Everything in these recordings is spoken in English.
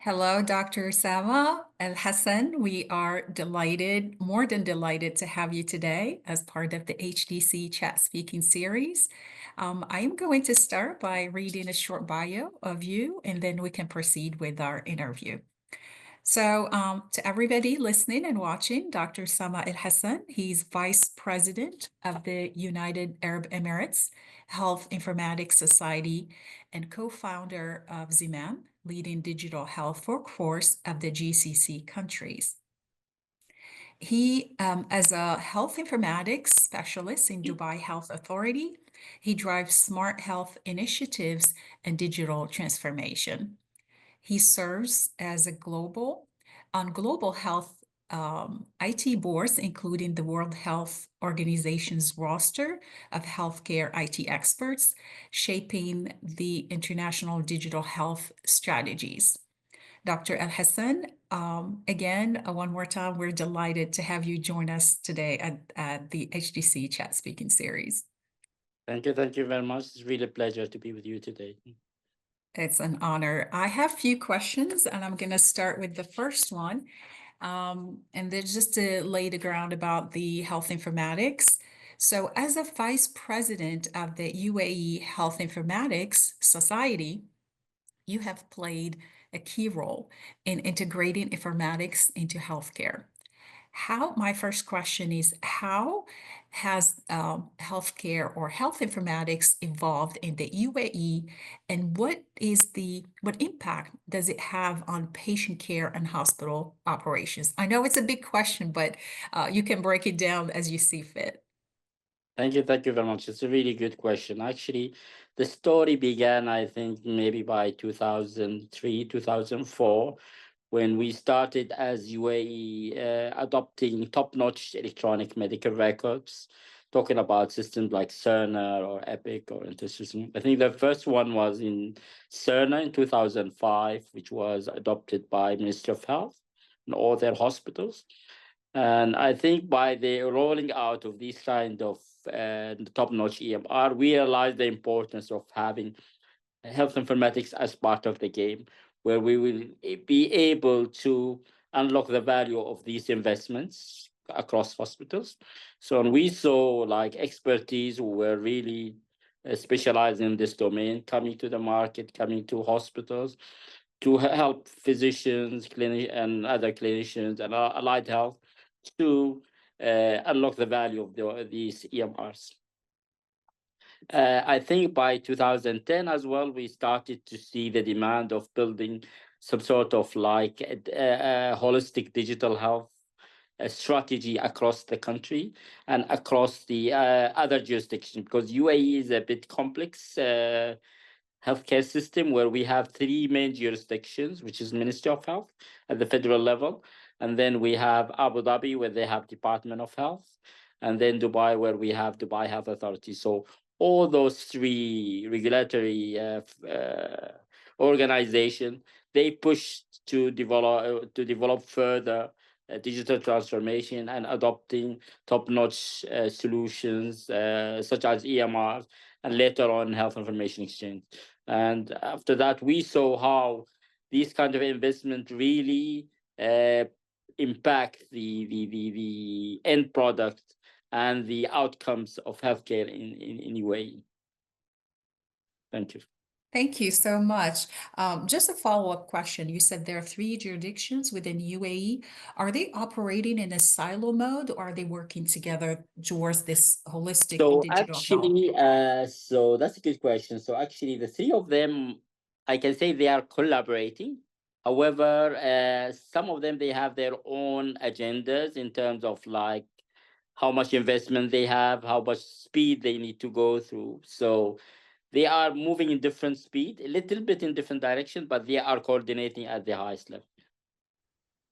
Hello, Dr. Osama Elhassan. We are delighted, more than delighted to have you today as part of the HDC Chat Speaking Series. I am going to start by reading a short bio of you, and then we can proceed with our interview. So, to everybody listening and watching, Dr. Sama Elhassan, he's Vice President of the United Arab Emirates Health Informatics Society and co-founder of ZIMAM, leading digital health workforce of the GCC countries. He, as a health informatics specialist in Dubai Health Authority, he drives smart health initiatives and digital transformation. He serves as a global health IT boards, including the World Health Organization's roster of healthcare IT experts, shaping the international digital health strategies. Dr. Elhassan, again, one more time, we're delighted to have you join us today at the HDC Chat Speaking Series. Thank you. Thank you very much. It's really a pleasure to be with you today. It's an honor. I have a few questions, and I'm going to start with the first one. And then just to lay the ground about the health informatics. So, as a vice president of the UAE Health Informatics Society, you have played a key role in integrating informatics into healthcare. My first question is, how has healthcare or health informatics evolved in the UAE, and what impact does it have on patient care and hospital operations? I know it's a big question, but you can break it down as you see fit. Thank you. Thank you very much. It's a really good question. Actually, the story began, I think, maybe by 2003, 2004, when we started as UAE adopting top-notch electronic medical records, talking about systems like Cerner or Epic or InterSystem. I think the first one was in Cerner in 2005, which was adopted by Ministry of Health and all their hospitals. And I think by the rolling out of these kind of top-notch EMR, we realized the importance of having health informatics as part of the game, where we will be able to unlock the value of these investments across hospitals. So and we saw like expertise who were really specialized in this domain coming to the market, coming to hospitals to help physicians, and other clinicians and allied health to unlock the value of these EMRs. I think by 2010 as well, we started to see the demand of building some sort of like a holistic digital health strategy across the country and across the other jurisdictions, because UAE is a bit complex healthcare system where we have three main jurisdictions, which is Ministry of Health at the federal level. And then we have Abu Dhabi, where they have Department of Health. And then Dubai, where we have Dubai Health Authority. So all those three regulatory organizations, they pushed to develop further digital transformation and adopting top-notch solutions such as EMRs and later on health information exchange. And after that, we saw how these kind of investment really impact the end product and the outcomes of healthcare in UAE. Thank you. Thank you so much. Just a follow-up question. You said there are three jurisdictions within UAE. Are they operating in a silo mode, or are they working together towards this holistic So digital health? actually, so that's a good question. So actually, the three of them, I can say they are collaborating. However, some of them they have their own agendas in terms of like how much investment they have, how much speed they need to go through. So they are moving in different speed, a little bit in different direction, but they are coordinating at the highest level.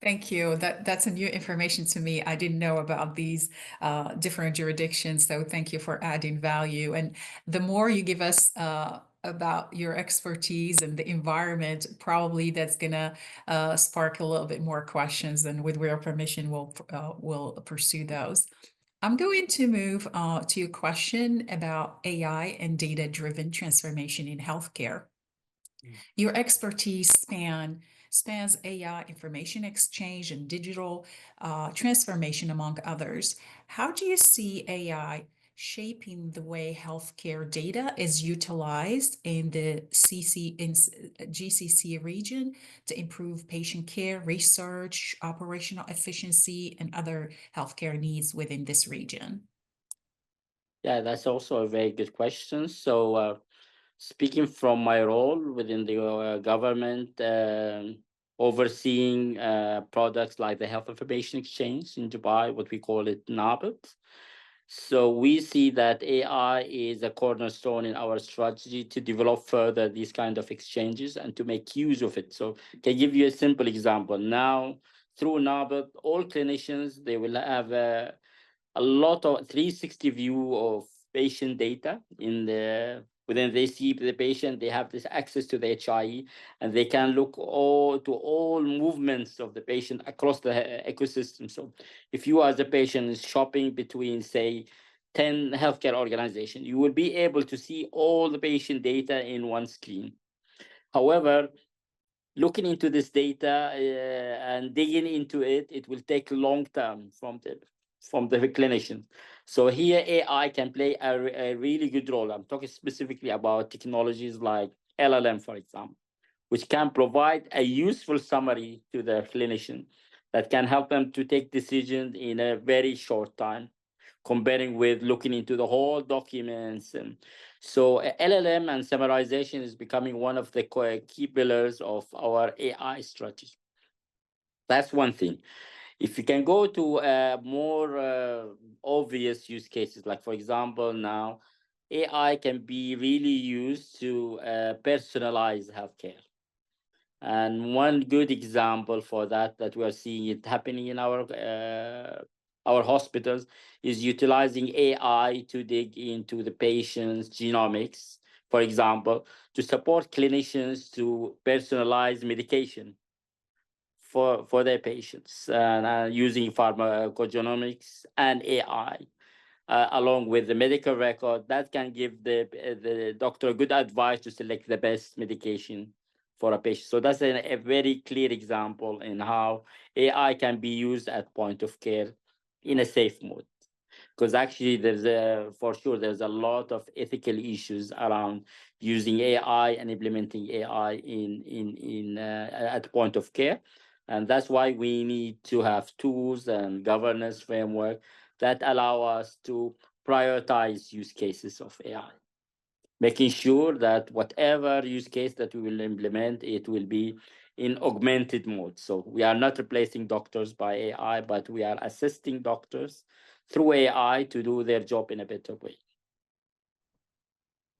Thank you. That's a new information to me. I didn't know about these different jurisdictions, so thank you for adding value. And the more you give us about your expertise and the environment, probably that's gonna spark a little bit more questions. And with your permission, we'll pursue those. I'm going to move to a question about AI and data-driven transformation in healthcare. Your expertise span spans AI information exchange and digital transformation, among others. How do you see AI shaping the way healthcare data is utilized in the GCC region to improve patient care, research, operational efficiency, and other healthcare needs within this region? Yeah, that's also a very good question. So, speaking from my role within the government, overseeing products like the Health Information Exchange in Dubai, what we call it NABIT. So we see that AI is a cornerstone in our strategy to develop further these kind of exchanges and to make use of it. So can give you a simple example. Now, through NABIT, all clinicians, they will have a lot of 360 view of patient data in the within they see the patient. They have this access to the HIE, and they can look all movements of the patient across the ecosystem. So if you as a patient is shopping between, say, 10 healthcare organizations, you will be able to see all the patient data in one screen. However, looking into this data and digging into it, it will take long term from the clinician. So here AI can play a really good role. I'm talking specifically about technologies like LLM, for example, which can provide a useful summary to the clinician that can help them to take decisions in a very short time, comparing with looking into the whole documents. And so LLM and summarization is becoming one of the key pillars of our AI strategy. That's one thing. If you can go to more obvious use cases, like for example, now AI can be really used to personalize healthcare. And one good example for that we are seeing it happening in our hospitals is utilizing AI to dig into the patient's genomics, for example, to support clinicians to personalize medication for their patients, and using pharmacogenomics and AI. Along with the medical record, that can give the doctor good advice to select the best medication for a patient. So that's a very clear example in how AI can be used at point of care in a safe mode. Because actually, for sure there's a lot of ethical issues around using AI and implementing AI in at point of care, and that's why we need to have tools and governance framework that allow us to prioritize use cases of AI, making sure that whatever use case that we will implement, it will be in augmented mode. So we are not replacing doctors by AI, but we are assisting doctors through AI to do their job in a better way.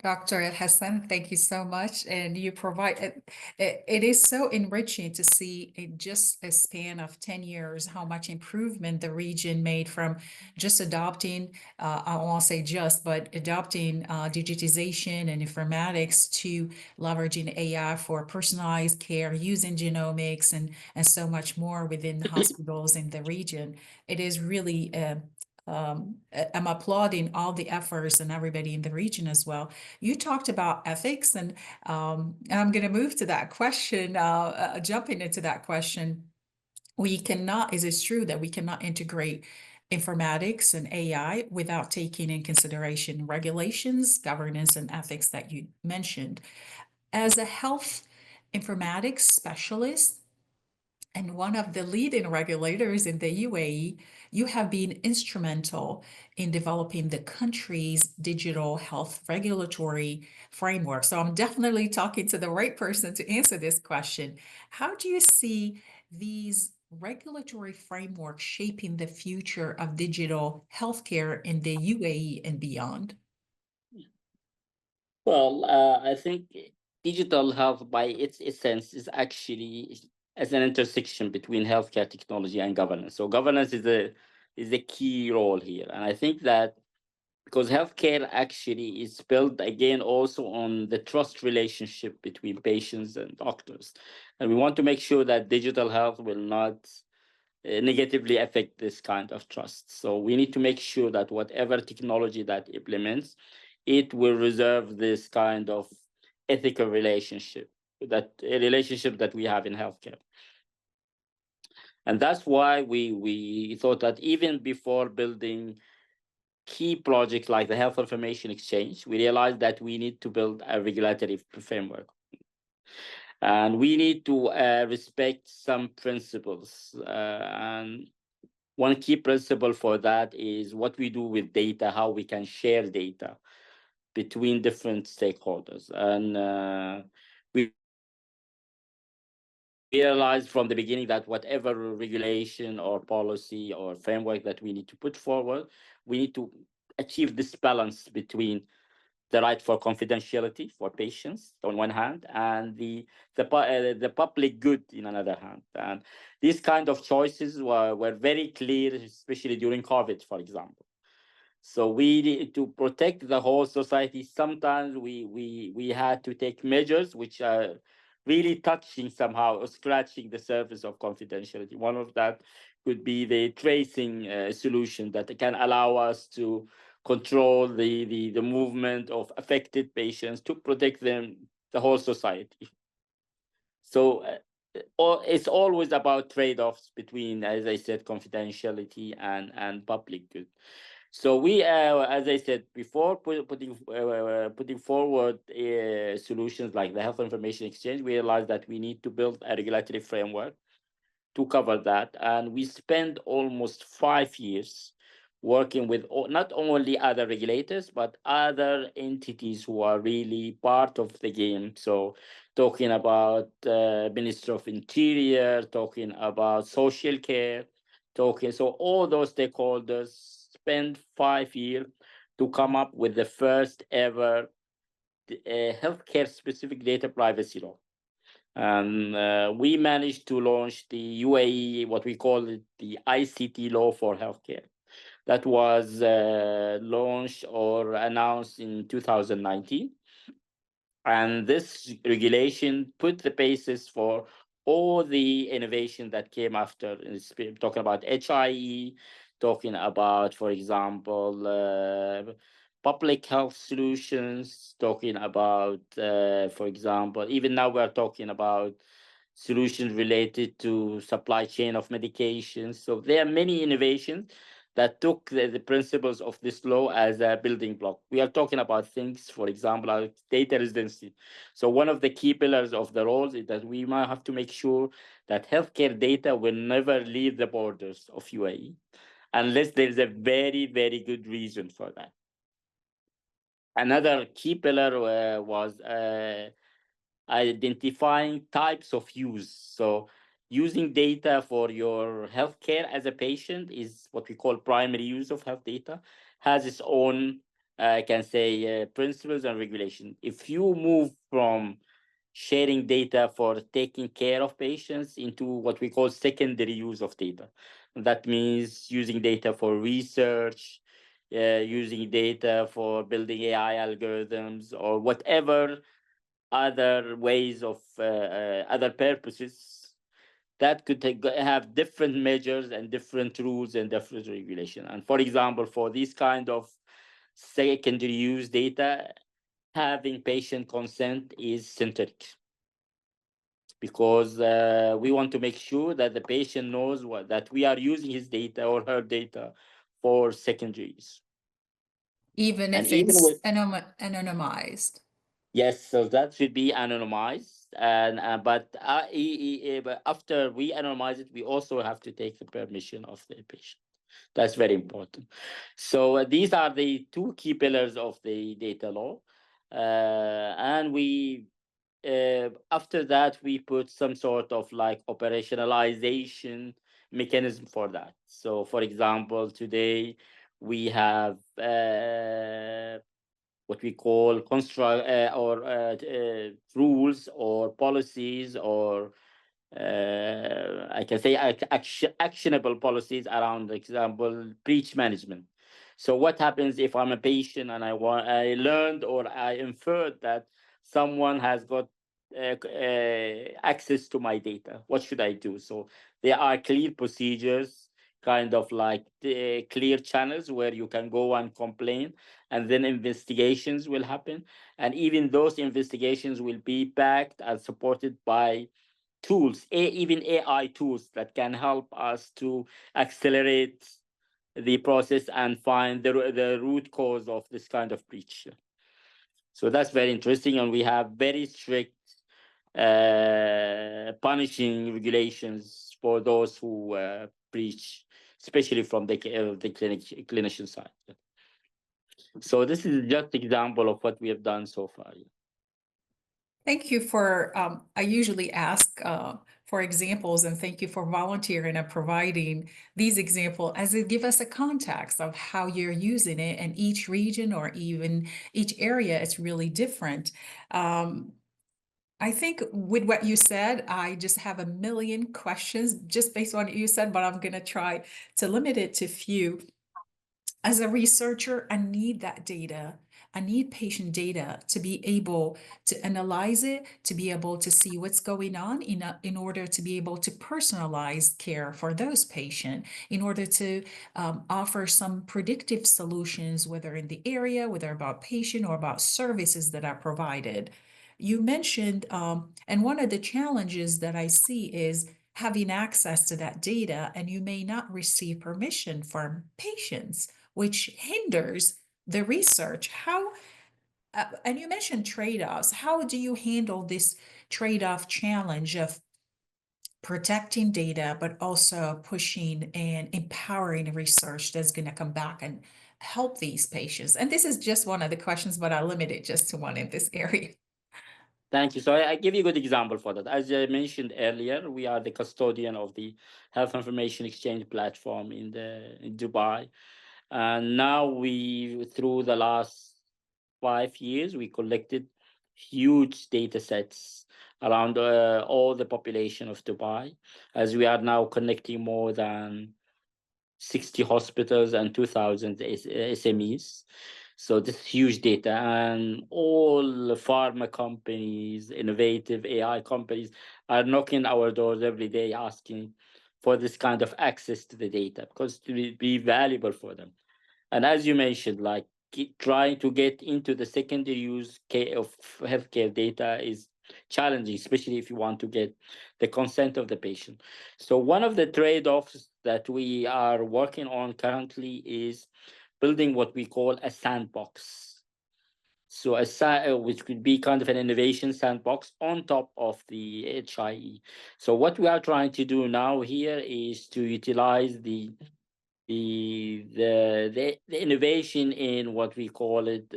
Dr. Elhassan, thank you so much. And you provide it is so enriching to see in just a span of 10 years how much improvement the region made from just adopting, I won't say just, but adopting digitization and informatics to leveraging AI for personalized care, using genomics and so much more within hospitals in the region. It is really I'm applauding all the efforts and everybody in the region as well. You talked about ethics, and I'm going to move to that question, jumping into that question. Is it true that we cannot integrate informatics and AI without taking in consideration regulations, governance, and ethics that you mentioned? As a health informatics specialist, and one of the leading regulators in the UAE, you have been instrumental in developing the country's digital health regulatory framework. So I'm definitely talking to the right person to answer this question. How do you see these regulatory frameworks shaping the future of digital healthcare in the UAE and beyond? Well, I think digital health, by its essence, is actually as an intersection between healthcare technology and governance. So governance is a key role here, and I think that because healthcare actually is built again also on the trust relationship between patients and doctors, and we want to make sure that digital health will not negatively affect this kind of trust. So we need to make sure that whatever technology that implements, it will reserve this kind of ethical relationship. that a relationship that we have in healthcare. And that's why we thought that even before building key projects like the Health Information Exchange, we realized that we need to build a regulatory framework. And we need to respect some principles. And one key principle for that is what we do with data, how we can share data between different stakeholders. And we realized from the beginning that whatever regulation or policy or framework that we need to put forward, we need to achieve this balance between the right for confidentiality for patients on one hand, and the public good in another hand. And these kind of choices were very clear, especially during COVID, for example. So we need to protect the whole society. Sometimes we had to take measures which are really touching somehow or scratching the surface of confidentiality. One of that could be the tracing solution that can allow us to control the movement of affected patients to protect them, the whole society. So it's always about trade-offs between, as I said, confidentiality and public good. So we, as I said before, putting forward solutions like the Health Information Exchange, we realized that we need to build a regulatory framework to cover that. And we spent almost 5 years working with not only other regulators, but other entities who are really part of the game. So talking about Minister of Interior, talking about social care, so all those stakeholders spent 5 years to come up with the first ever healthcare specific data privacy law. And we managed to launch the UAE, what we call it, the ICT law for healthcare. That was launched or announced in 2019. And this regulation put the basis for all the innovation that came after, talking about HIE, talking about, for example, public health solutions, talking about, for example, even now we're talking about solutions related to supply chain of medications. So there are many innovations that took the principles of this law as a building block. We are talking about things, for example, like data residency. So one of the key pillars of the laws is that we might have to make sure that healthcare data will never leave the borders of UAE unless there is a very, very good reason for that. Another key pillar was identifying types of use. So using data for your healthcare as a patient is what we call primary use of health data, has its own, I can say, principles and regulation. If you move from sharing data for taking care of patients into what we call secondary use of data, that means using data for research, using data for building AI algorithms, or whatever other ways of other purposes, that could have different measures and different rules and different regulation. And for example, for these kind of secondary use data, having patient consent is centric, because we want to make sure that the patient knows that we are using his data or her data for secondaries. Even And if even it's with anonymized. Yes, so that should be anonymized, and but after we anonymize it, we also have to take the permission of the patient. That's very important. So these are the two key pillars of the data law, and we after that we put some sort of like operationalization mechanism for that. So, for example, today we have what we call rules or policies, or I can say actionable policies around, example, breach management. So what happens if I'm a patient and I learned or I inferred that someone has got access to my data? What should I do? So there are clear procedures. kind of like the clear channels where you can go and complain, and then investigations will happen. And even those investigations will be backed and supported by tools, even AI tools that can help us to accelerate the process and find the root cause of this kind of breach. So that's very interesting, and we have very strict punishing regulations for those who breach, especially from the clinician side. So this is just example of what we have done so far. Thank you for, I usually ask for examples, and thank you for volunteering and providing these examples as it give us a context of how you're using it, and each region or even each area is really different. I think with what you said, I just have a million questions just based on what you said, but I'm going to try to limit it to few. As a researcher, I need that data. I need patient data to be able to analyze it, to be able to see what's going on in order to be able to personalize care for those patients, in order to offer some predictive solutions, whether in the area, whether about patient or about services that are provided. You mentioned, and one of the challenges that I see is having access to that data, and you may not receive permission from patients, which hinders the research. How, and you mentioned trade-offs. How do you handle this trade-off challenge of protecting data, but also pushing and empowering research that's going to come back and help these patients? And this is just one of the questions, but I limit it just to one in this area. Thank you. So I give you a good example for that. As I mentioned earlier, we are the custodian of the Health Information Exchange platform in Dubai. And now through the last 5 years, we collected huge data sets around all the population of Dubai, as we are now connecting more than 60 hospitals and 2,000 SMEs. So this huge data, and all the pharma companies, innovative AI companies are knocking our doors every day asking for this kind of access to the data because to be valuable for them. And as you mentioned, like trying to get into the secondary use of healthcare data is challenging, especially if you want to get the consent of the patient. So one of the trade-offs that we are working on currently is building what we call a sandbox. So which could be kind of an innovation sandbox on top of the HIE. So what we are trying to do now here is to utilize the innovation in what we call it,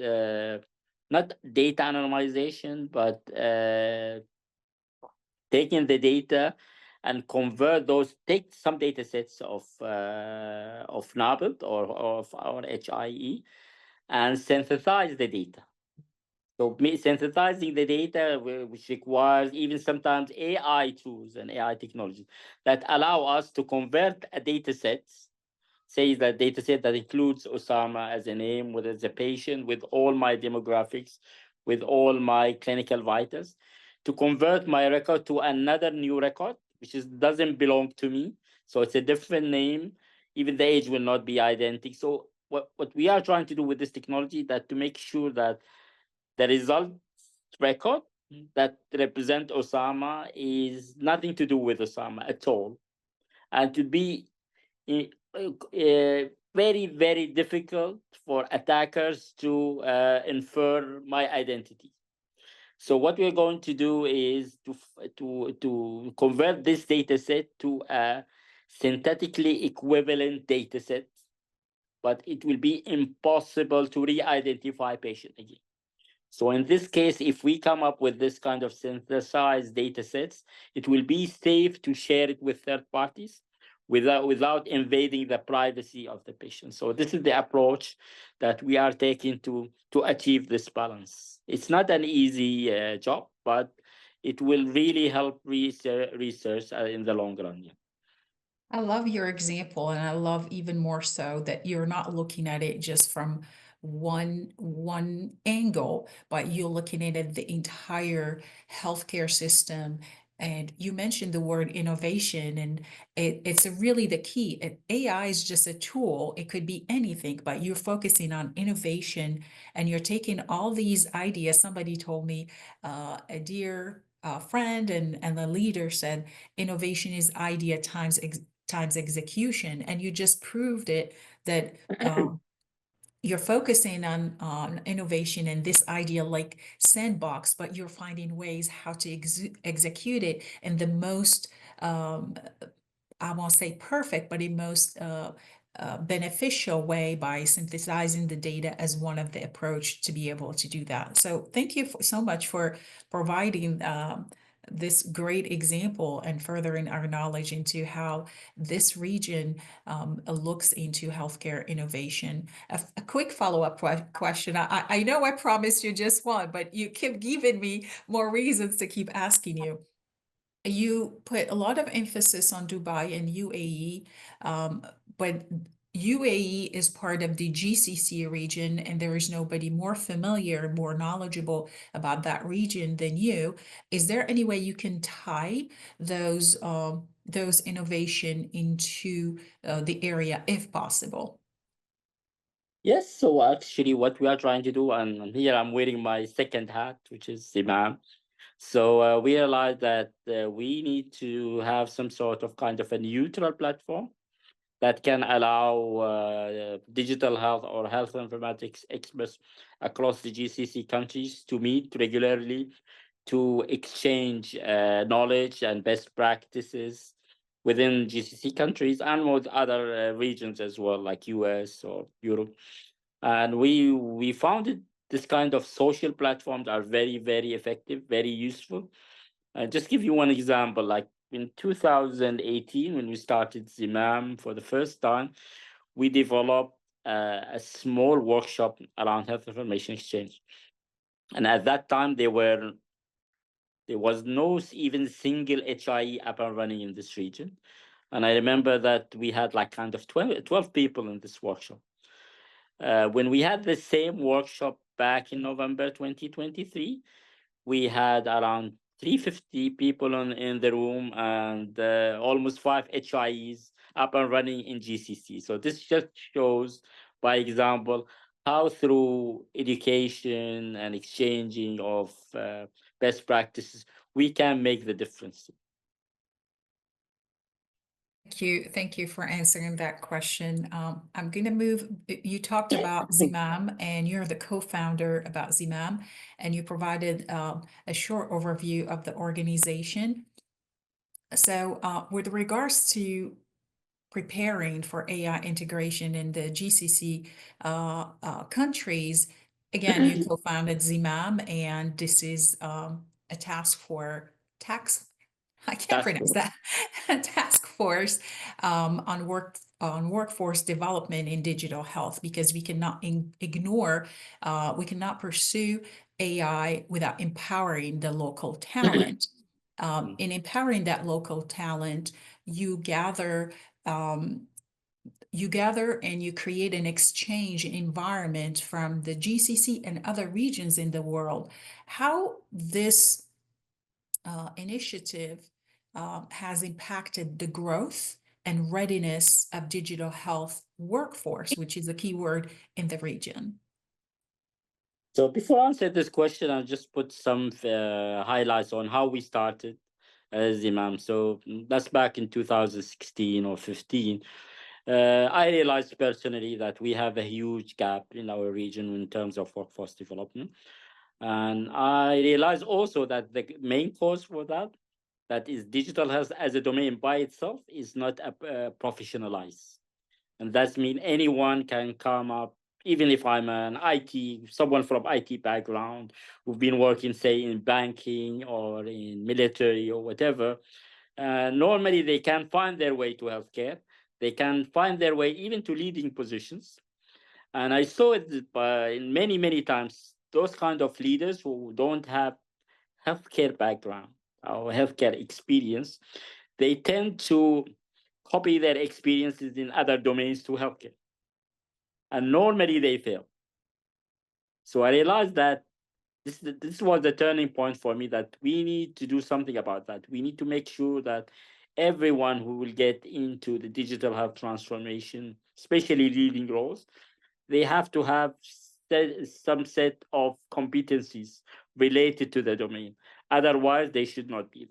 not data anonymization, but taking the data and convert those, take some data sets of NABLD or of our HIE and synthesize the data. So synthesizing the data, which requires even sometimes AI tools and AI technology that allow us to convert a data set, say that data set that includes Osama as a name, with as a patient, with all my demographics, with all my clinical vitals, to convert my record to another new record, which doesn't belong to me. So it's a different name. Even the age will not be identical. So what we are trying to do with this technology, that to make sure that the result record that represent Osama is nothing to do with Osama at all, and to be very, very difficult for attackers to infer my identity. So what we're going to do is to convert this data set to a synthetically equivalent data set, but it will be impossible to re-identify patient again. So in this case, if we come up with this kind of synthesized data sets, it will be safe to share it with third parties without invading the privacy of the patient. So this is the approach that we are taking to achieve this balance. It's not an easy job, but it will really help research in the long run. Yeah. I love your example, and I love even more so that you're not looking at it just from one angle, but you're looking at it the entire healthcare system And you mentioned the word innovation, and it's really the key. AI is just a tool. It could be anything, but you're focusing on innovation and you're taking all these ideas. Somebody told me, a dear friend and the leader said, innovation is idea times execution. And you just proved it that you're focusing on innovation and this idea like sandbox, but you're finding ways how to execute it in the most, um, I won't say perfect, but in most beneficial way by synthesizing the data as one of the approach to be able to do that. So thank you so much for providing this great example and furthering our knowledge into how this region looks into healthcare innovation. A quick follow-up question. I know I promised you just one, but you keep giving me more reasons to keep asking you. You put a lot of emphasis on Dubai and UAE, but UAE is part of the GCC region, and there is nobody more familiar, more knowledgeable about that region than you. Is there any way you can tie those innovation into the area, if possible? Yes, so actually, what we are trying to do, and here I'm wearing my second hat, which is ZIMAM. So we realized that we need to have some sort of kind of a neutral platform that can allow digital health or health informatics experts across the GCC countries to meet regularly, to exchange knowledge and best practices within GCC countries and with other regions as well, like US or Europe. And we found it this kind of social platforms are very effective, very useful. Just give you one example, like in 2018, when we started ZIMAM for the first time, we developed a small workshop around health information exchange. And at that time, there was no even single HIE up and running in this region. And I remember that we had like kind of 12 people in this workshop. When we had the same workshop back in November 2023, we had around 350 people in the room and almost 5 HIEs up and running in GCC. So this just shows, by example, how through education and exchanging of best practices, we can make the difference. Thank you for answering that question. I'm going to move. You talked about ZIMAM, and you're the co-founder about ZIMAM, and you provided a short overview of the organization. So, with regards to preparing for AI integration in the GCC countries, again, you co-founded ZIMAM, and this is a task for tax. I can't That's pronounce that. Task force on workforce development in digital health, because we cannot ignore, we cannot pursue AI without empowering the local talent. In empowering that local talent, you gather um, and you create an exchange environment from the GCC and other regions in the world. How this initiative has impacted the growth and readiness of digital health workforce, which is a key word in the region. So before I answer this question, I'll just put some highlights on how we started as Imam. So that's back in 2016 or 15. I realized personally that we have a huge gap in our region in terms of workforce development. And I realized also that the main cause for that is digital health as a domain by itself is not professionalized. And that means anyone can come up, even if I'm an IT, someone from IT background who've been working, say, in banking or in military or whatever. Normally, they can find their way to healthcare. They can find their way even to leading positions. And I saw it in many times, those kind of leaders who don't have healthcare background or healthcare experience, they tend to copy their experiences in other domains to healthcare. And normally they fail. So I realized that this was the turning point for me, that we need to do something about that. We need to make sure that everyone who will get into the digital health transformation, especially leading roles, they have to have some set of competencies related to the domain. Otherwise, they should not be.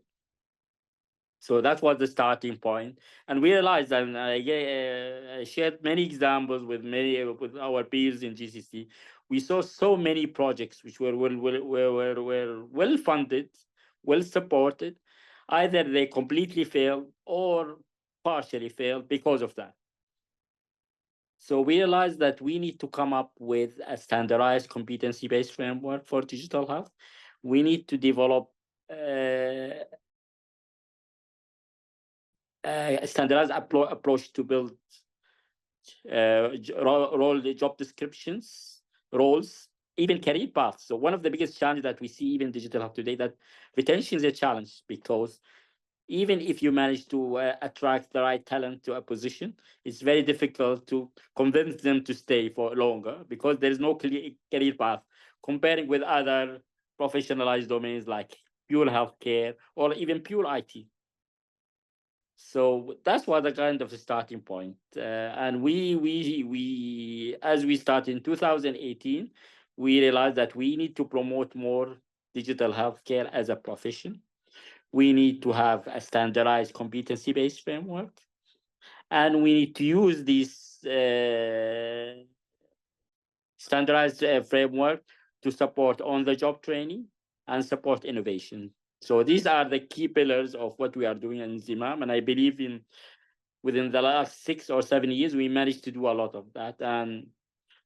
So that was the starting point, and we realized, and I shared many examples with our peers in GCC. We saw so many projects which were well funded, well supported. Either they completely failed or partially failed because of that. So we realized that we need to come up with a standardized competency-based framework for digital health. We need to develop a standardized approach to build role job descriptions, roles, even career paths. So one of the biggest challenges that we see even in digital health today, that retention is a challenge, because even if you manage to attract the right talent to a position, it's very difficult to convince them to stay for longer, because there is no clear career path, comparing with other professionalized domains like pure healthcare or even pure IT. So that's what the kind of the starting point. And we as we start in 2018, we realized that we need to promote more digital healthcare as a profession. We need to have a standardized competency-based framework, and we need to use this standardized framework to support on-the-job training and support innovation. So these are the key pillars of what we are doing in ZIMAM, and I believe within the last 6 or 7 years, we managed to do a lot of that. And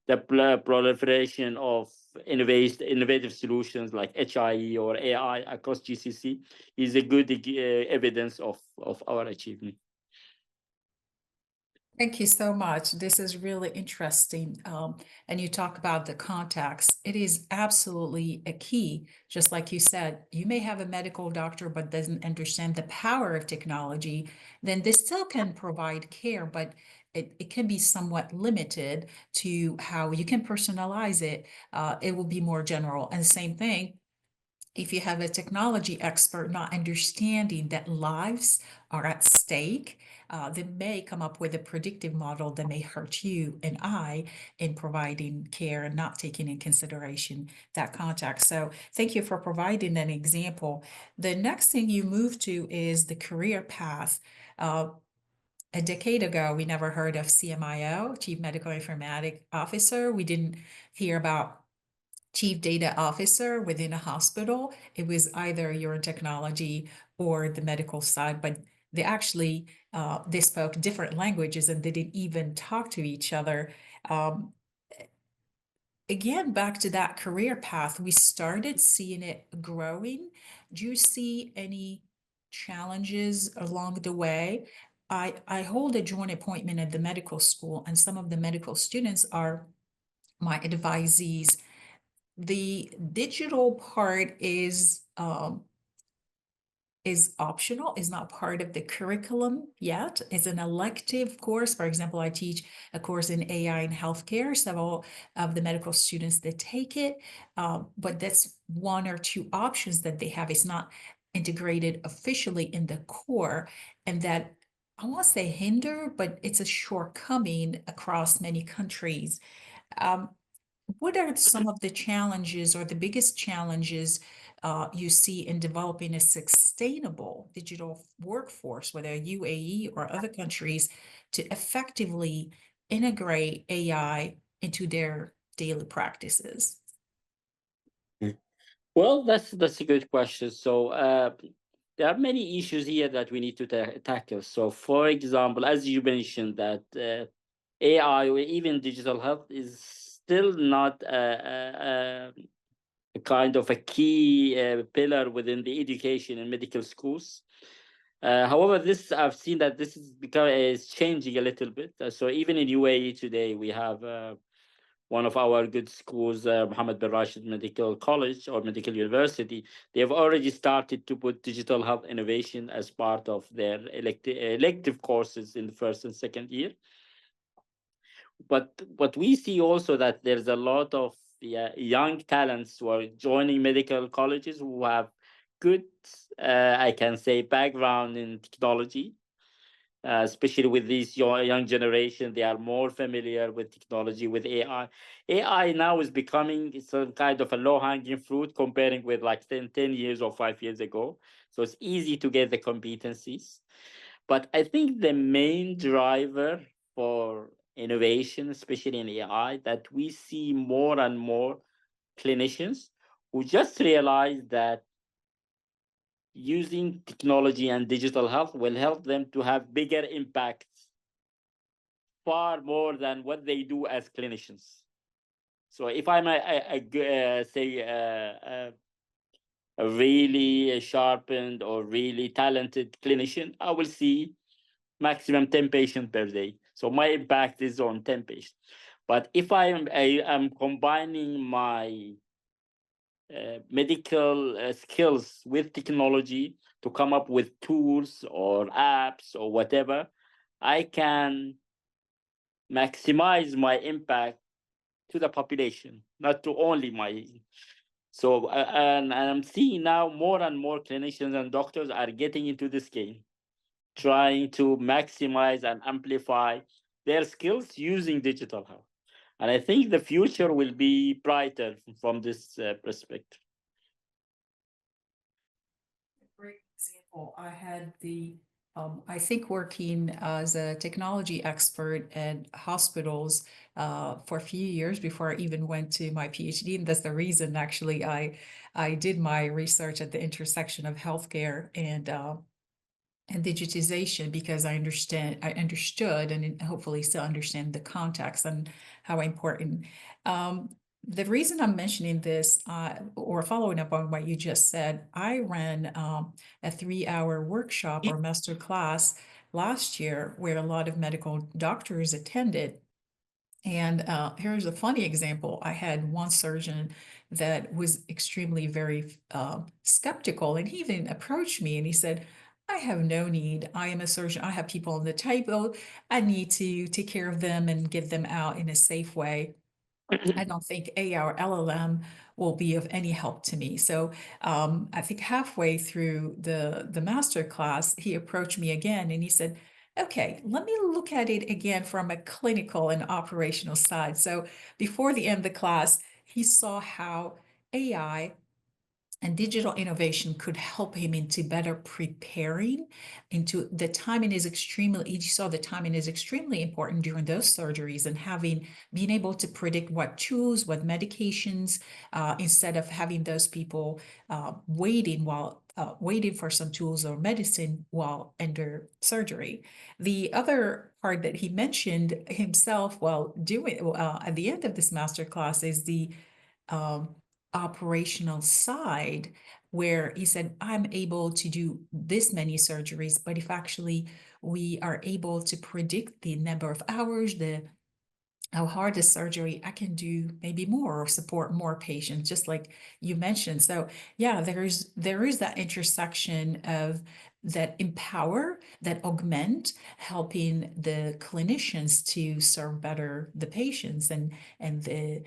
the proliferation of innovative solutions like HIE or AI across GCC is a good evidence of our achievement. Thank you so much. This is really interesting. And you talk about the contacts. It is absolutely a key. Just like you said, you may have a medical doctor but doesn't understand the power of technology, then this still can provide care, but it can be somewhat limited to how you can personalize it. It will be more general. And the same thing, if you have a technology expert not understanding that lives are at stake, they may come up with a predictive model that may hurt you and I in providing care and not taking in consideration that context. So thank you for providing an example. The next thing you move to is the career path. A decade ago, we never heard of CMIO, Chief Medical Informatics Officer. We didn't hear about Chief Data Officer within a hospital. It was either you're in technology or the medical side, but they actually they spoke different languages and they didn't even talk to each other. Again, back to that career path, we started seeing it growing. Do you see any challenges along the way? I hold a joint appointment at the medical school, and some of the medical students are my advisees. The digital part is optional, is not part of the curriculum yet. It's an elective course. For example, I teach a course in AI in healthcare. Several of the medical students that take it, but that's one or two options that they have. It's not integrated officially in the core, and that I won't say hinder, but it's a shortcoming across many countries. What are some of the challenges or the biggest challenges you see in developing a sustainable digital workforce, whether UAE or other countries, to effectively integrate AI into their daily practices? Well, that's a good question. So there are many issues here that we need to tackle. So, for example, as you mentioned, that AI or even digital health is still not a kind of a key pillar within the education and medical schools. However, this I've seen that this is changing a little bit. So even in UAE today, we have one of our good schools, Mohammed bin Rashid Medical College or Medical University. They have already started to put digital health innovation as part of their elective courses in the first and second year. But we see also that there's a lot of young talents who are joining medical colleges who have good, I can say, background in technology, especially with this young generation. They are more familiar with technology, with AI. AI now is becoming some kind of a low hanging fruit comparing with like 10 years or 5 years ago. So it's easy to get the competencies. But I think the main driver for innovation, especially in AI, that we see more and more clinicians who just realize that using technology and digital health will help them to have bigger impacts far more than what they do as clinicians. So if I'm say a really sharpened or really talented clinician, I will see maximum 10 patients per day. So my impact is on 10 patients. But if I am combining my medical skills with technology to come up with tools or apps or whatever, I can maximize my impact to the population, not to only my. So, and I'm seeing now more and more clinicians and doctors are getting into this game, trying to maximize and amplify their skills using digital health. And I think the future will be brighter from this perspective. Great example. I had I think working as a technology expert at hospitals for a few years before I even went to my PhD. And that's the reason actually I did my research at the intersection of healthcare and digitization, because I understood and hopefully still understand the context and how important. The reason I'm mentioning this, or following up on what you just said, I ran a 3-hour workshop or master class last year where a lot of medical doctors attended. And here's a funny example. I had one surgeon that was extremely very skeptical, and he even approached me and he said, I have no need. I am a surgeon. I have people on the table. I need to take care of them and get them out in a safe way. I don't think AI or LLM will be of any help to me. So I think halfway through the master class, he approached me again and he said, okay, let me look at it again from a clinical and operational side. So before the end of the class, he saw how AI and digital innovation could help him into better preparing into the timing is extremely, you saw the timing is extremely important during those surgeries, and being able to predict what tools, what medications, instead of having those people waiting for some tools or medicine while under surgery. The other part that he mentioned himself while doing at the end of this master class is the um, operational side, where he said, I'm able to do this many surgeries, but if actually we are able to predict the number of hours, how hard the surgery, I can do maybe more or support more patients, just like you mentioned. So yeah, there is that intersection of that empower, that augment, helping the clinicians to serve better the patients, and the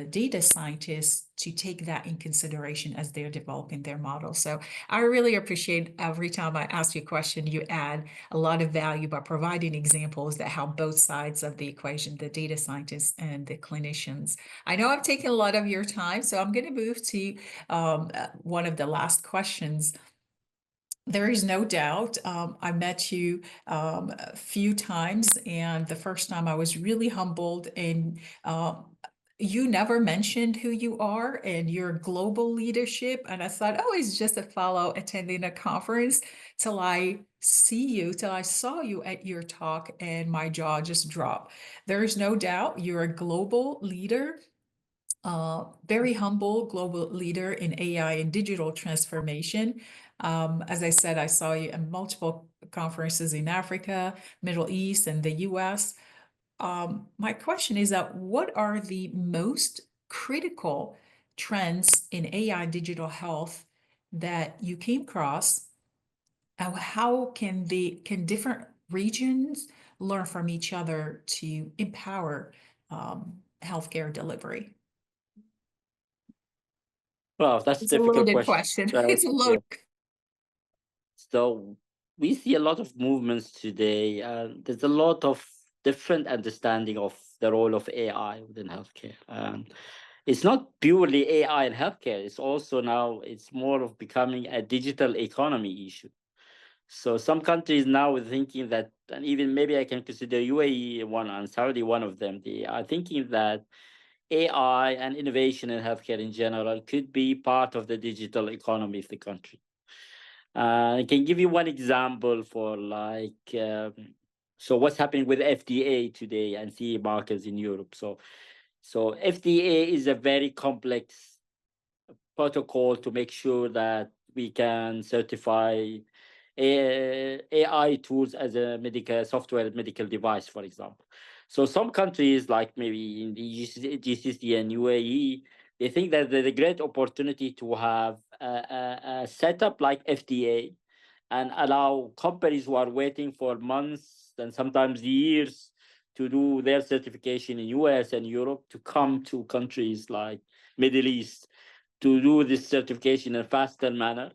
data scientists to take that in consideration as they're developing their model. So I really appreciate every time I ask you a question, you add a lot of value by providing examples that help both sides of the equation, the data scientists and the clinicians. I know I've taken a lot of your time, so I'm going to move to one of the last questions. There is no doubt. I met you a few times, and the first time I was really humbled, and you never mentioned who you are and your global leadership. And I thought, oh, it's just a fellow attending a conference, till I saw you at your talk, and my jaw just dropped. There is no doubt you're a global leader, very humble global leader in AI and digital transformation. As I said, I saw you at multiple conferences in Africa, Middle East, and the US. My question is that what are the most critical trends in AI digital health that you came across? How can different regions learn from each other to empower healthcare delivery? Well, that's a It's a difficult loaded question. question. It's a Yeah. loaded. So we see a lot of movements today. There's a lot of different understanding of the role of AI within healthcare. It's not purely AI in healthcare. It's also now it's more of becoming a digital economy issue. So some countries now are thinking that, and even maybe I can consider UAE one and Saudi one of them. They are thinking that AI and innovation in healthcare in general could be part of the digital economy of the country. I can give you one example for so what's happening with FDA today and CE markers in Europe. So FDA is a very complex protocol to make sure that we can certify AI tools as a medical software medical device, for example. So some countries, like maybe in the GCC and UAE, they think that there's a great opportunity to have a setup like FDA and allow companies who are waiting for months and sometimes years to do their certification in US and Europe to come to countries like Middle East to do this certification in a faster manner.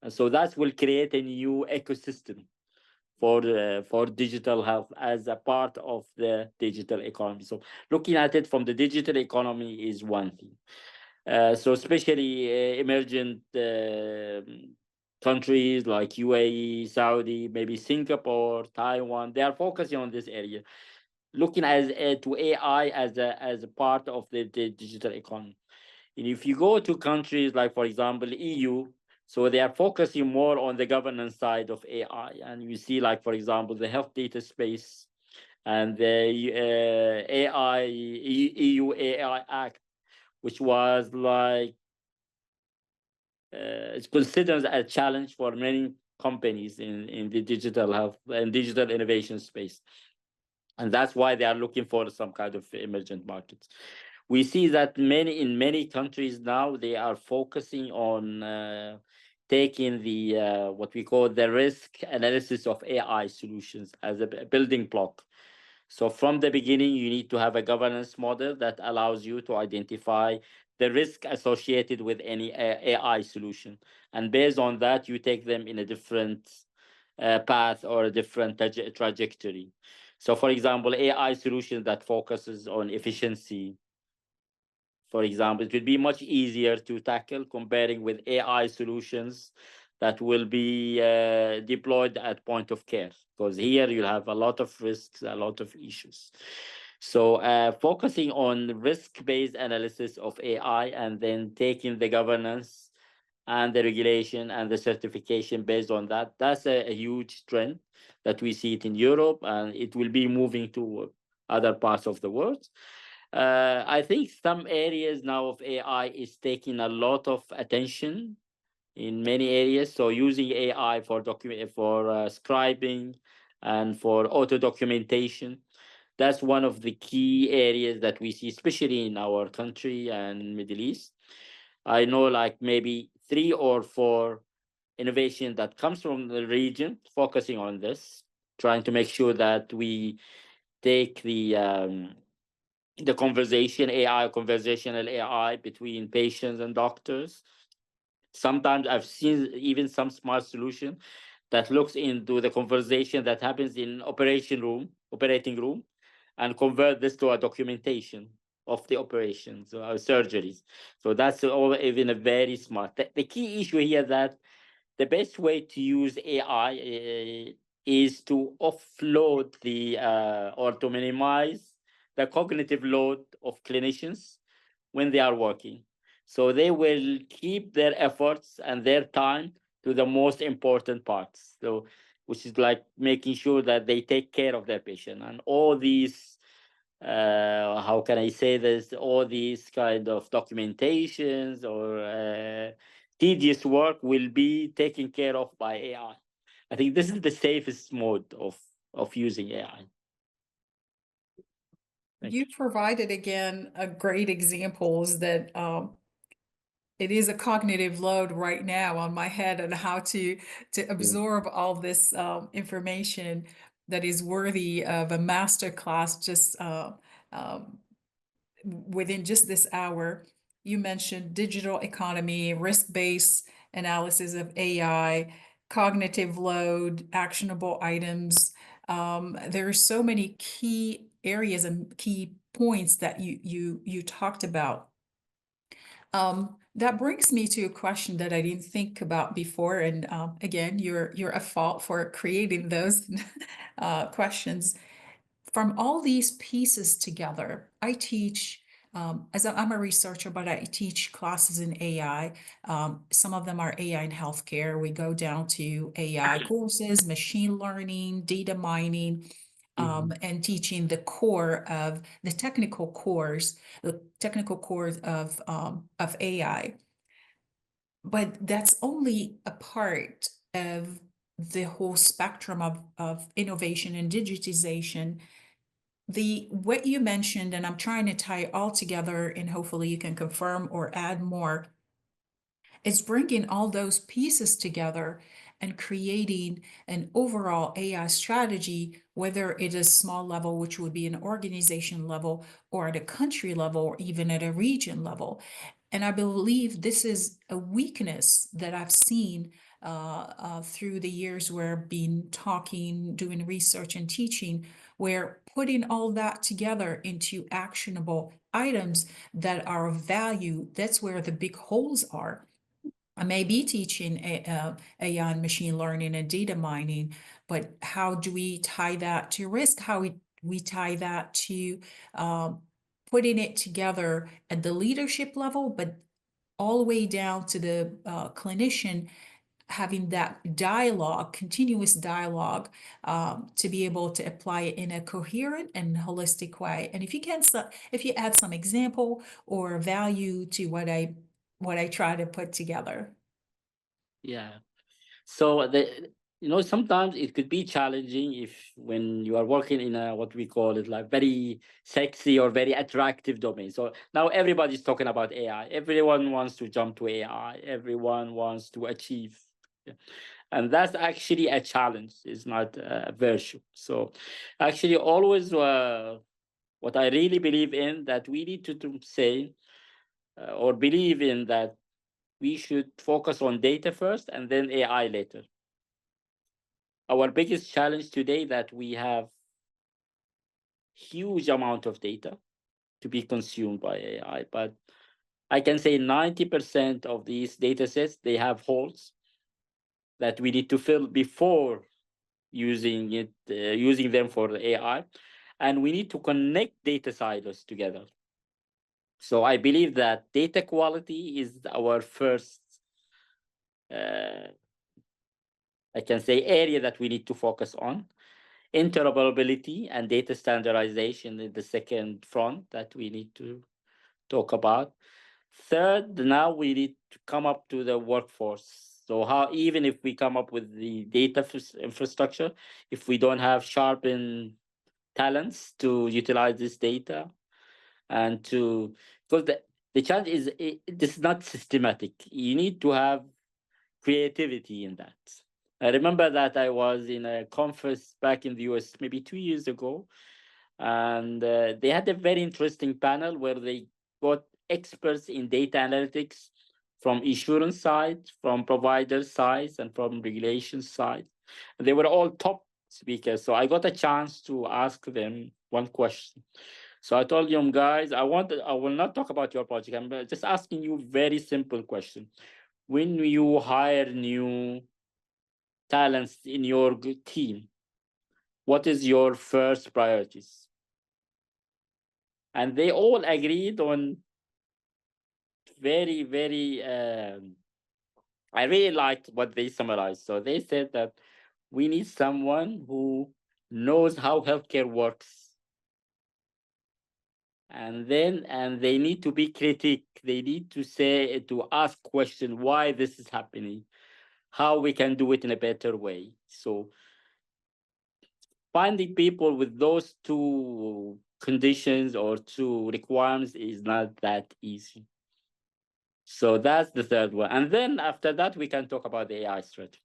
And so that will create a new ecosystem for digital health as a part of the digital economy. So looking at it from the digital economy is one thing. So especially emergent countries like UAE, Saudi, maybe Singapore, Taiwan, they are focusing on this area, looking as to AI as a part of the digital economy. And if you go to countries like, for example, EU, so they are focusing more on the governance side of AI, and you see, like for example, the health data space and the EU AI Act, which was like it's considered a challenge for many companies in the digital health and digital innovation space. And that's why they are looking for some kind of emergent markets. We see that in many countries now they are focusing on taking the what we call the risk analysis of AI solutions as a building block. So from the beginning, you need to have a governance model that allows you to identify the risk associated with any AI solution. And based on that, you take them in a different path or a different trajectory. So for example, AI solution that focuses on efficiency, for example, it will be much easier to tackle comparing with AI solutions that will be deployed at point of care, because here you'll have a lot of risks, a lot of issues. So focusing on risk-based analysis of AI and then taking the governance and the regulation and the certification based on that, that's a huge trend that we see it in Europe, and it will be moving to other parts of the world. I think some areas now of AI is taking a lot of attention in many areas. So using AI for scribing and for auto documentation, that's one of the key areas that we see, especially in our country and Middle East. I know like maybe 3 or 4 innovation that comes from the region focusing on this, trying to make sure that we take the conversational AI between patients and doctors. Sometimes I've seen even some smart solution that looks into the conversation that happens in operating room, and convert this to a documentation of the operations or surgeries. So that's all even a very smart. The key issue here that the best way to use AI is to offload the or to minimize the cognitive load of clinicians when they are working. So they will keep their efforts and their time to the most important parts. So, which is like making sure that they take care of their patient, and all these how can I say this, all these kind of documentations or tedious work will be taken care of by AI. I think this is the safest mode of using AI. Thank You provided again a great examples that it is a cognitive load right now on my head on how to you. absorb all this information that is worthy of a master class just um, within just this hour. you mentioned digital economy, risk-based analysis of AI, cognitive load, actionable items. There are so many key areas and key points that you talked about. That brings me to a question that I didn't think about before, and again, you're at fault for creating those questions. From all these pieces together, I teach, I'm a researcher, but I teach classes in AI. Some of them are AI in healthcare. We go down to AI courses, machine learning, data mining, and teaching the core of the technical cores of AI. But that's only a part of the whole spectrum of innovation and digitization. What you mentioned, and I'm trying to tie it all together, and hopefully you can confirm or add more, is bringing all those pieces together and creating an overall AI strategy, whether it is small level, which would be an organization level, or at a country level, or even at a region level. And I believe this is a weakness that I've seen through the years where I've been talking, doing research and teaching, where putting all that together into actionable items that are of value, that's where the big holes are. I may be teaching AI and machine learning and data mining, but how do we tie that to risk? How we tie that to putting it together at the leadership level, but all the way down to the clinician, having that dialogue, continuous dialogue, to be able to apply it in a coherent and holistic way. And if you add some example or value to what I try to put together. Yeah. So sometimes it could be challenging if when you are working in a what we call it like very sexy or very attractive domain. So now everybody's talking about AI. Everyone wants to jump to AI. Everyone wants to achieve. Yeah. And that's actually a challenge. It's not a virtue. So actually always what I really believe in that we need to say or believe in that we should focus on data first and then AI later. Our biggest challenge today that we have huge amount of data to be consumed by AI, but I can say 90% of these data sets, they have holes that we need to fill before using them for AI. And we need to connect data silos together. So I believe that data quality is our first I can say area that we need to focus on. Interoperability and data standardization is the second front that we need to talk about. Third, now we need to come up to the workforce. So how even if we come up with the data infrastructure, if we don't have sharpened talents to utilize this data and to because the challenge is this is not systematic. You need to have creativity in that. I remember that I was in a conference back in the US maybe 2 years ago, and they had a very interesting panel where they got experts in data analytics from insurance side, from provider side, and from regulation side. They were all top speakers, so I got a chance to ask them one question. So I told them, guys, I will not talk about your project. I'm just asking you very simple question. When you hire new talents in your team, what is your first priorities? And they all agreed on very, very, I really liked what they summarized. So they said that we need someone who knows how healthcare works. And they need to be critic. They need to ask question why this is happening, how we can do it in a better way. So finding people with those two conditions or two requirements is not that easy. So that's the third one. And then after that, we can talk about the AI strategy.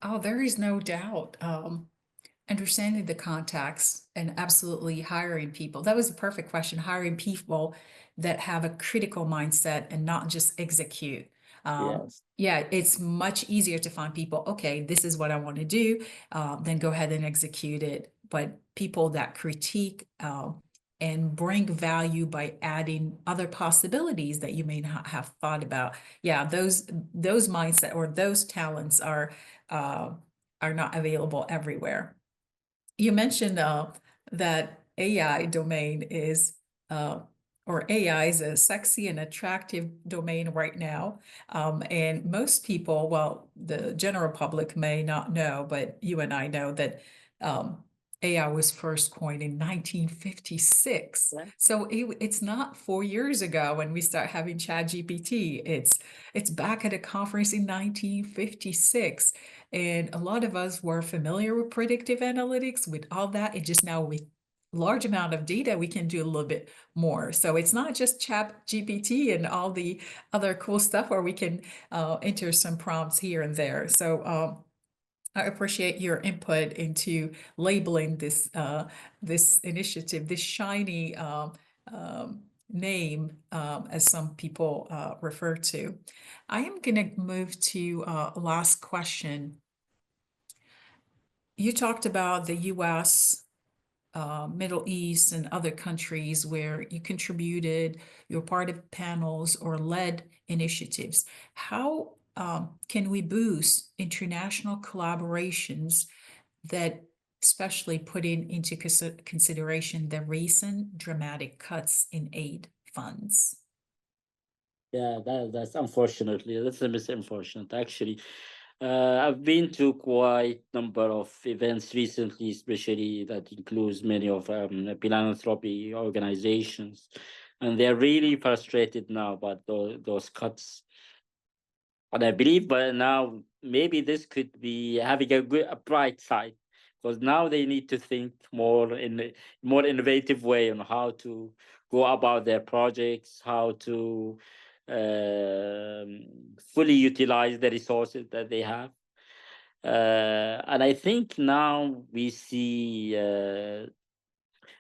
Oh, there is no doubt. Understanding the context and absolutely hiring people. That was a perfect question. Hiring people that have a critical mindset and not just execute. Yes. Yeah, it's much easier to find people, okay, this is what I want to do, then go ahead and execute it. But people that critique and bring value by adding other possibilities that you may not have thought about. Yeah, those mindset or those talents are not available everywhere. You mentioned that AI domain is, uh, or AI is a sexy and attractive domain right now. And most people, well, the general public may not know, but you and I know that um, AI was first coined in 1956. Yeah. So it's not 4 years ago when we start having Chat GPT. It's back at a conference in 1956. And a lot of us were familiar with predictive analytics, with all that. It just now with large amount of data, we can do a little bit more. So it's not just Chat GPT and all the other cool stuff where we can enter some prompts here and there. So I appreciate your input into labeling this initiative, this shiny name, as some people refer to. I am going to move to last question. You talked about the US, Middle East, and other countries where you contributed, you're part of panels or led initiatives. How can we boost international collaborations that, especially putting into consideration the recent dramatic cuts in aid funds? Yeah, that's unfortunately that's a misunfortunate. Actually, I've been to quite number of events recently, especially that includes many of philanthropy organizations, and they're really frustrated now about those cuts. And I believe by now maybe this could be having a bright side, because now they need to think more in a more innovative way on how to go about their projects, how to fully utilize the resources that they have. And I think now we see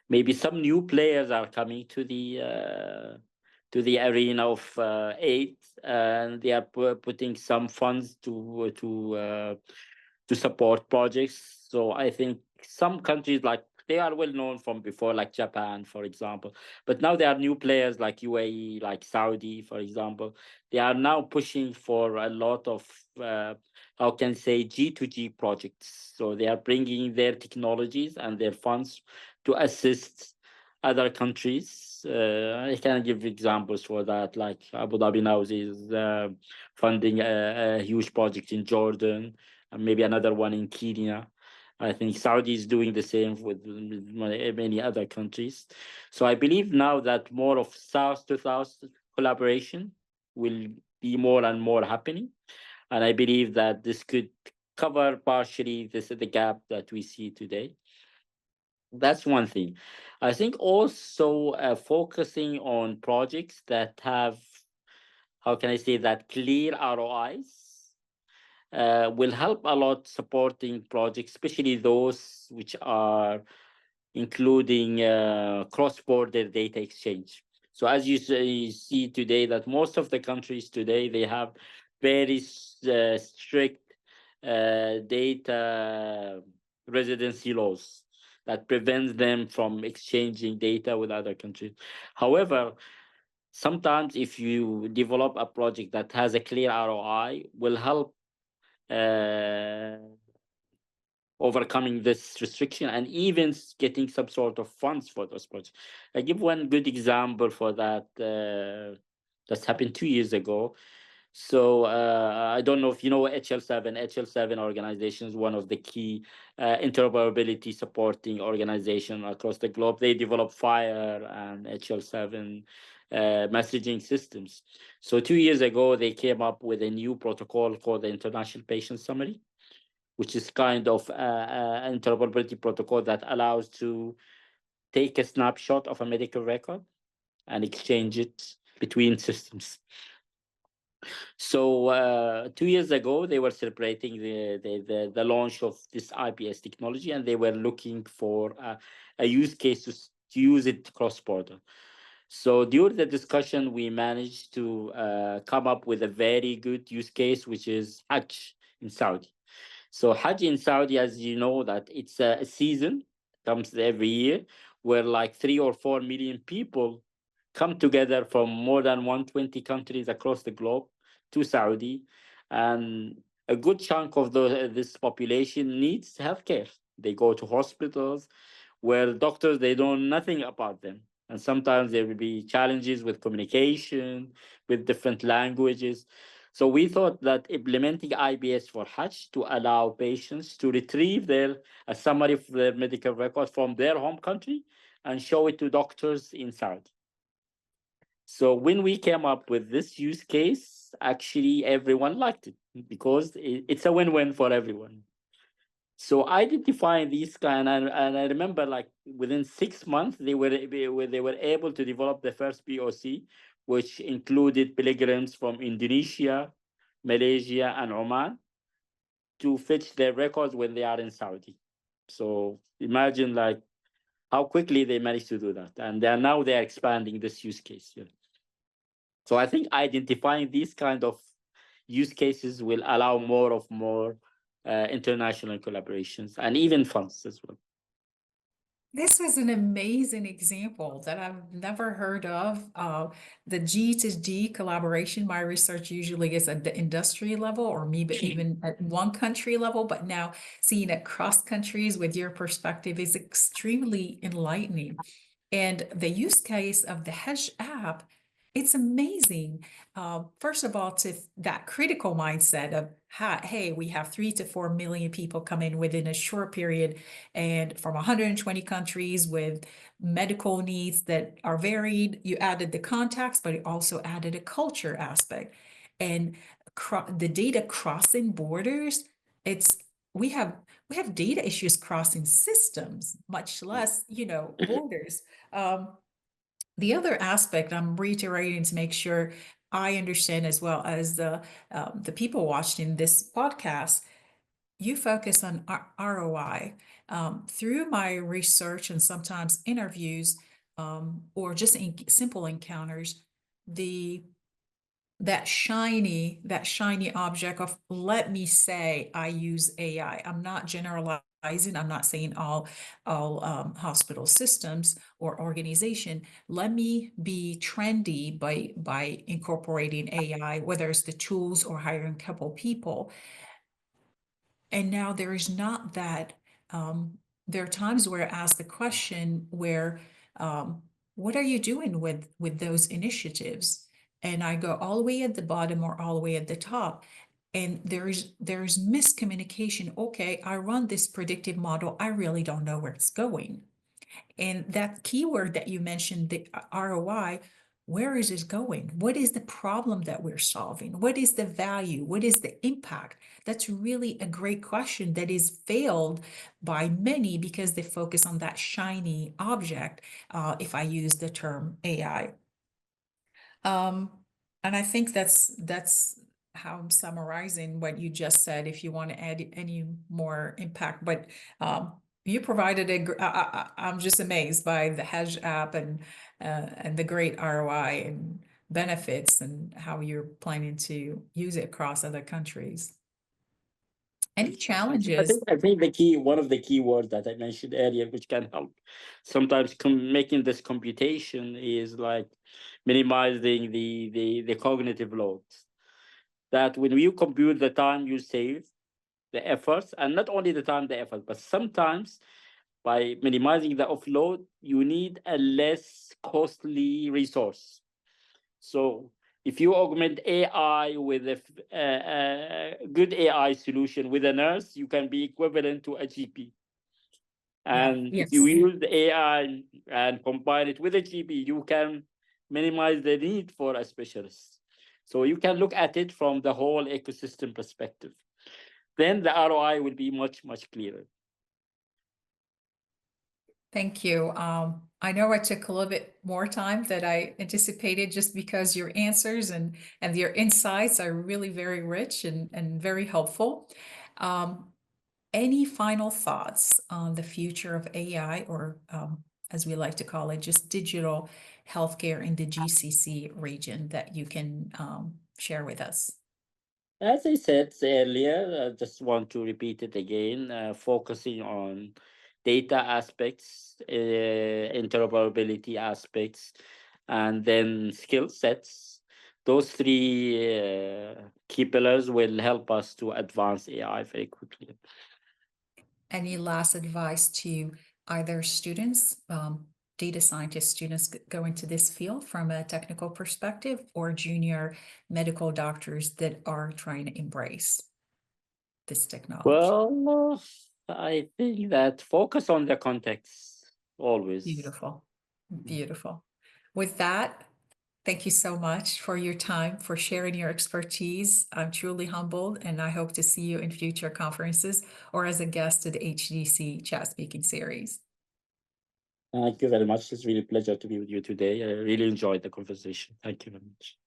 maybe some new players are coming to the arena of aid, and they are putting some funds to support projects. So I think some countries, like, they are well known from before, like Japan, for example. But now there are new players like UAE, like Saudi, for example. They are now pushing for a lot of how can I say G2G projects. So they are bringing their technologies and their funds to assist other countries. I can give examples for that, like Abu Dhabi now is funding a huge project in Jordan, and maybe another one in Kenya. I think Saudi is doing the same with many other countries. So I believe now that more of South to South collaboration will be more and more happening, and I believe that this could cover partially the gap that we see today. That's one thing. I think also focusing on projects that have, how can I say that, clear ROIs will help a lot supporting projects, especially those which are including cross-border data exchange. So as you see today, that most of the countries today, they have very strict data residency laws that prevents them from exchanging data with other countries. However, sometimes if you develop a project that has a clear ROI, will help uh, overcoming this restriction and even getting some sort of funds for those projects. I give one good example for that. That's happened 2 years ago. So I don't know if you know HL7. HL7 organization is one of the key interoperability supporting organization across the globe. They develop Fire and HL7 messaging systems. So 2 years ago, they came up with a new protocol called the International Patient Summary, which is kind of an interoperability protocol that allows to take a snapshot of a medical record and exchange it between systems. So 2 years ago, they were celebrating the launch of this IPS technology, and they were looking for a use case to use it cross border. So during the discussion, we managed to come up with a very good use case, which is Hajj in Saudi. So Hajj in Saudi, as you know, that it's a season, comes every year, where like 3 or 4 million people come together from more than 120 countries across the globe to Saudi, and a good chunk of this population needs healthcare. They go to hospitals where doctors they know nothing about them, and sometimes there will be challenges with communication, with different languages. So we thought that implementing IBS for Hajj to allow patients to retrieve a summary of their medical records from their home country and show it to doctors in Saudi. So when we came up with this use case, actually everyone liked it because it's a win-win for everyone. So identifying these kind, and I remember like within 6 months they were able to develop the first POC, which included pilgrims from Indonesia, Malaysia, and Oman to fetch their records when they are in Saudi. So imagine like how quickly they managed to do that, and they're expanding this use case. Yeah. So I think identifying these kind of use cases will allow more international collaborations and even funds as well. This is an amazing example that I've never heard of. The G to D collaboration, my research usually is at the industry level or maybe even at one country level, but now seeing it cross countries with your perspective is extremely enlightening. And the use case of the Hesh app, it's amazing. First of all, to that critical mindset of, hey, we have 3 to 4 million people come in within a short period and from 120 countries with medical needs that are varied. You added the contacts, but it also added a culture aspect. And the data crossing borders, it's we have we have data issues crossing systems, much less, borders. Um, the other aspect I'm reiterating to make sure I understand as well as the people watching this podcast, you focus on ROI. Through my research and sometimes interviews or just simple encounters, the that shiny object of, let me say I use AI. I'm not generalizing. I'm not saying all hospital systems or organization. Let me be trendy by incorporating AI, whether it's the tools or hiring a couple people. And now there is not that. There are times where I ask the question where, what are you doing with those initiatives? And I go all the way at the bottom or all the way at the top. And there's miscommunication. Okay, I run this predictive model. I really don't know where it's going. And that keyword that you mentioned, the ROI, where is it going? What is the problem that we're solving? What is the value? What is the impact? That's really a great question that is failed by many because they focus on that shiny object, if I use the term AI. And I think that's how I'm summarizing what you just said. If you want to add any more impact, but you provided I'm just amazed by the Hedge app and the great ROI and benefits and how you're planning to use it across other countries. Any I challenges? think one of the key words that I mentioned earlier, which can help sometimes making this computation, is like minimizing the cognitive loads. That when you compute the time you save, the efforts, and not only the time, the effort, but sometimes by minimizing the offload, you need a less costly resource. So if you augment AI with a good AI solution with a nurse, you can be equivalent to a GP. Yeah, And if you yes. use the AI and combine it with a GP, you can minimize the need for a specialist. So you can look at it from the whole ecosystem perspective. Then the ROI will be much, much clearer. Thank you. I know I took a little bit more time than I anticipated just because your answers and your insights are really very rich and very helpful. Um, any final thoughts on the future of AI or as we like to call it, just digital healthcare in the GCC region that you can share with us? As I said earlier, I just want to repeat it again, focusing on data aspects, interoperability aspects, and then skill sets. Those three key pillars will help us to advance AI very quickly. Any last advice to either students, data scientist students go into this field from a technical perspective, or junior medical doctors that are trying to embrace this technology? Well, I think that focus on the context always. Beautiful, beautiful. With that, thank you so much for your time, for sharing your expertise. I'm truly humbled, and I hope to see you in future conferences or as a guest to the HDC Chat Speaking Series. Thank you very much. It's really a pleasure to be with you today. I really enjoyed the conversation. Thank you very much.